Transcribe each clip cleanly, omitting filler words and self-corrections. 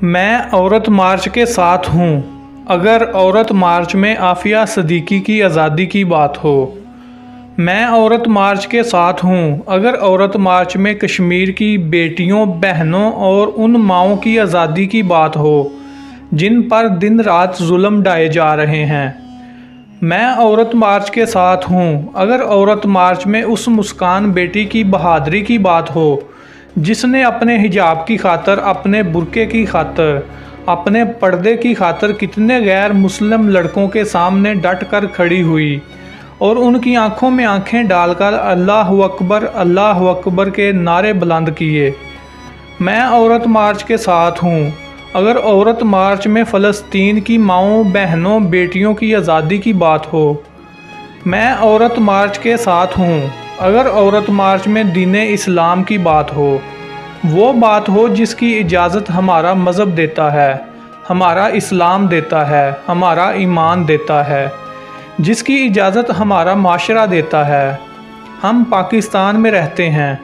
मैं औरत मार्च के साथ हूँ अगर औरत मार्च में आफिया सिद्दीकी की आज़ादी की बात हो। मैं औरत मार्च के साथ हूँ अगर औरत मार्च में कश्मीर की बेटियों, बहनों और उन माँओं की आज़ादी की बात हो जिन पर दिन रात जुल्म ढाए जा रहे हैं। मैं औरत मार्च के साथ हूँ अगर औरत मार्च में उस मुस्कान बेटी की बहादुरी की बात हो जिसने अपने हिजाब की खातर, अपने बुर्के की खातर, अपने पर्दे की खातर कितने गैर मुस्लिम लड़कों के सामने डट कर खड़ी हुई और उनकी आंखों में आंखें डालकर अल्लाह अकबर के नारे बुलंद किए। मैं औरत मार्च के साथ हूँ अगर औरत मार्च में फ़लस्तीन की माँओं, बहनों, बेटियों की आज़ादी की बात हो। मैं औरत मार्च के साथ हूँ अगर औरत मार्च में दीन इस्लाम की बात हो, वो बात हो जिसकी इजाज़त हमारा मज़हब देता है, हमारा इस्लाम देता है, हमारा ईमान देता है, जिसकी इजाज़त हमारा माशरा देता है। हम पाकिस्तान में रहते हैं,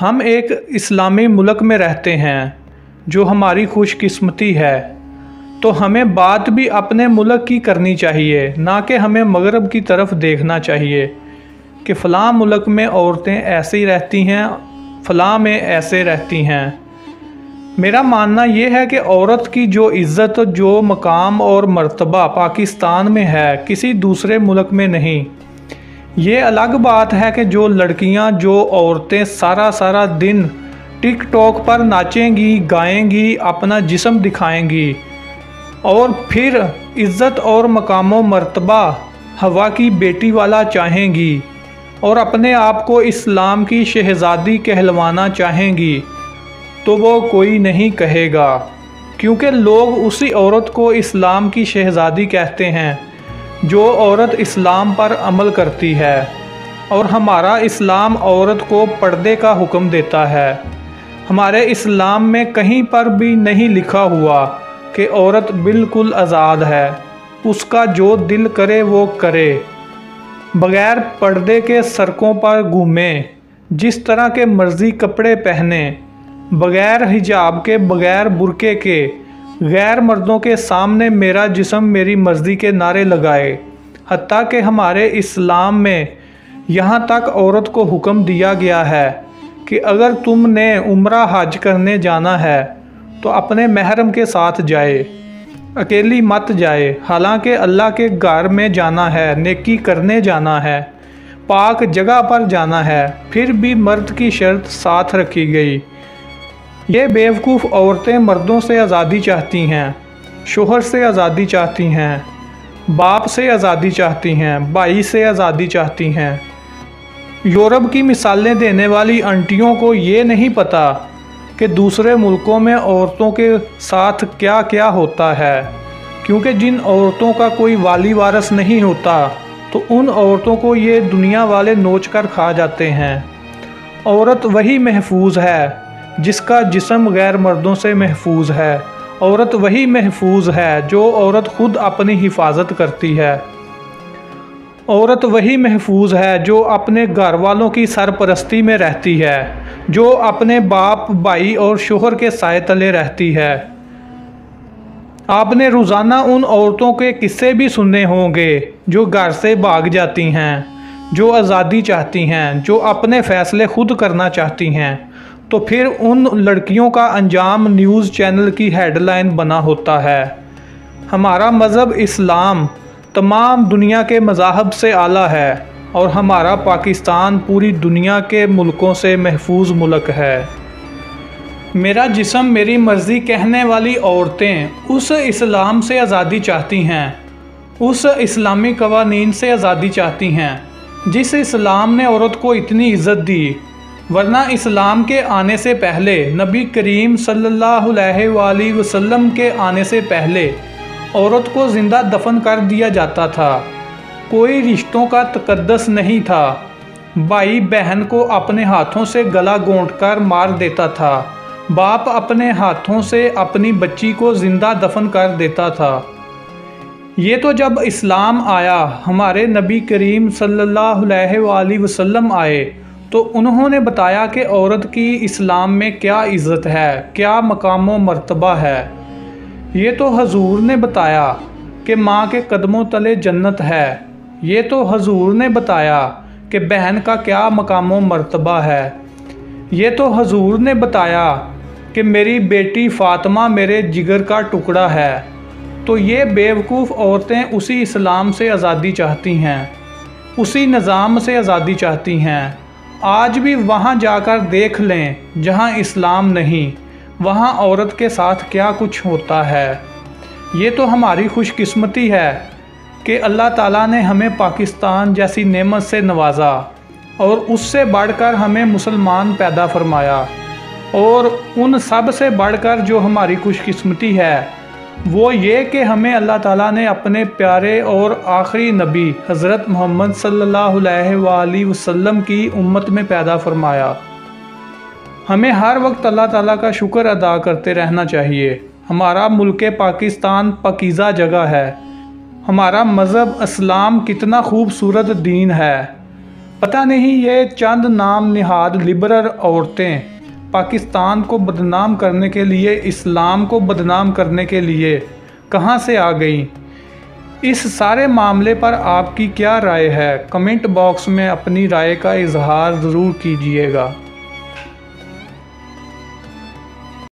हम एक इस्लामी मुल्क में रहते हैं जो हमारी खुशकिस्मती है। तो हमें बात भी अपने मुल्क की करनी चाहिए, ना कि हमें मगरब की तरफ देखना चाहिए कि फ़लाँ मुल्क में औरतें ऐसे ही रहती हैं, फ़लाँ में ऐसे रहती हैं। मेरा मानना ये है कि औरत की जो इज़्ज़त, जो मकाम और मर्तबा पाकिस्तान में है, किसी दूसरे मुल्क में नहीं। ये अलग बात है कि जो लड़कियां, जो औरतें सारा दिन टिकटॉक पर नाचेंगी, गाएंगी, अपना जिस्म दिखाएंगी और फिर इज़्ज़त और मकाम मर्तबा हवा की बेटी वाला चाहेंगी और अपने आप को इस्लाम की शहज़ादी कहलवाना चाहेंगी, तो वो कोई नहीं कहेगा, क्योंकि लोग उसी औरत को इस्लाम की शहज़ादी कहते हैं जो औरत इस्लाम पर अमल करती है। और हमारा इस्लाम औरत को पर्दे का हुक्म देता है। हमारे इस्लाम में कहीं पर भी नहीं लिखा हुआ कि औरत बिल्कुल आज़ाद है, उसका जो दिल करे वो करे, बग़ैर पर्दे के सड़कों पर घूमे, जिस तरह के मर्ज़ी कपड़े पहने, बग़ैर हिजाब के, बग़ैर बुर्के के, गैर मर्दों के सामने मेरा जिस्म मेरी मर्ज़ी के नारे लगाए। हत्ता कि हमारे इस्लाम में यहाँ तक औरत को हुक्म दिया गया है कि अगर तुमने उम्रा हज करने जाना है तो अपने महरम के साथ जाए, अकेली मत जाए। हालांकि अल्लाह के घर में जाना है, नेकी करने जाना है, पाक जगह पर जाना है, फिर भी मर्द की शर्त साथ रखी गई। ये बेवकूफ़ औरतें मर्दों से आज़ादी चाहती हैं, शोहर से आज़ादी चाहती हैं, बाप से आज़ादी चाहती हैं, भाई से आज़ादी चाहती हैं। यूरोप की मिसालें देने वाली आंटियों को ये नहीं पता कि दूसरे मुल्कों में औरतों के साथ क्या क्या होता है, क्योंकि जिन औरतों का कोई वाली वारस नहीं होता तो उन औरतों को ये दुनिया वाले नोच कर खा जाते हैं। औरत वही महफूज है जिसका जिस्म गैर मर्दों से महफूज है। औरत वही महफूज है जो औरत खुद अपनी हिफाजत करती है। औरत वही महफूज है जो अपने घर वालों की सरपरस्ती में रहती है, जो अपने बाप, भाई और शोहर के साए तले रहती है। आपने रोज़ाना उन औरतों के किस्से भी सुने होंगे जो घर से भाग जाती हैं, जो आज़ादी चाहती हैं, जो अपने फ़ैसले खुद करना चाहती हैं। तो फिर उन लड़कियों का अंजाम न्यूज़ चैनल की हेडलाइन बना होता है। हमारा मज़हब इस्लाम तमाम दुनिया के मज़ाहब से आला है और हमारा पाकिस्तान पूरी दुनिया के मुल्कों से महफूज मुल्क है। मेरा जिस्म मेरी मर्ज़ी कहने वाली औरतें उस इस्लाम से आज़ादी चाहती हैं, उस इस्लामी कवानीन से आज़ादी चाहती हैं जिस इस्लाम ने औरत को इतनी इज़्ज़त दी। वरना इस्लाम के आने से पहले, नबी करीम सल्लल्लाहु अलैहि वसल्लम के आने से पहले औरत को ज़िंदा दफन कर दिया जाता था। कोई रिश्तों का तकद्दस नहीं था। भाई बहन को अपने हाथों से गला घोंटकर मार देता था। बाप अपने हाथों से अपनी बच्ची को ज़िंदा दफन कर देता था। ये तो जब इस्लाम आया, हमारे नबी करीम सल्लल्लाहु अलैहि वसल्लम आए तो उन्होंने बताया कि औरत की इस्लाम में क्या इज़्ज़त है, क्या मकाम व मर्तबा है। ये तो हजूर ने बताया कि माँ के कदमों तले जन्नत है। ये तो हजूर ने बताया कि बहन का क्या मकामो मर्तबा है। ये तो हजूर ने बताया कि मेरी बेटी फ़ातिमा मेरे जिगर का टुकड़ा है। तो ये बेवकूफ़ औरतें उसी इस्लाम से आज़ादी चाहती हैं, उसी निज़ाम से आज़ादी चाहती हैं। आज भी वहाँ जाकर देख लें जहाँ इस्लाम नहीं, वहाँ औरत के साथ क्या कुछ होता है। ये तो हमारी खुशकिस्मती है कि अल्लाह ताला ने हमें पाकिस्तान जैसी नेमत से नवाजा और उससे बढ़कर हमें मुसलमान पैदा फरमाया। और उन सब से बढ़कर जो हमारी खुशकिस्मती है वो ये कि हमें अल्लाह ताला ने अपने प्यारे और आखिरी नबी हज़रत मोहम्मद सल्लल्लाहु अलैहि वसल्लम की उम्मत में पैदा फरमाया। हमें हर वक्त अल्लाह ताला का शुक्र अदा करते रहना चाहिए। हमारा मुल्क पाकिस्तान पाकीज़ा जगह है। हमारा मज़हब इस्लाम कितना खूबसूरत दीन है। पता नहीं ये चंद नाम निहाद लिबरल औरतें पाकिस्तान को बदनाम करने के लिए, इस्लाम को बदनाम करने के लिए कहाँ से आ गई। इस सारे मामले पर आपकी क्या राय है? कमेंट बॉक्स में अपनी राय का इजहार ज़रूर कीजिएगा।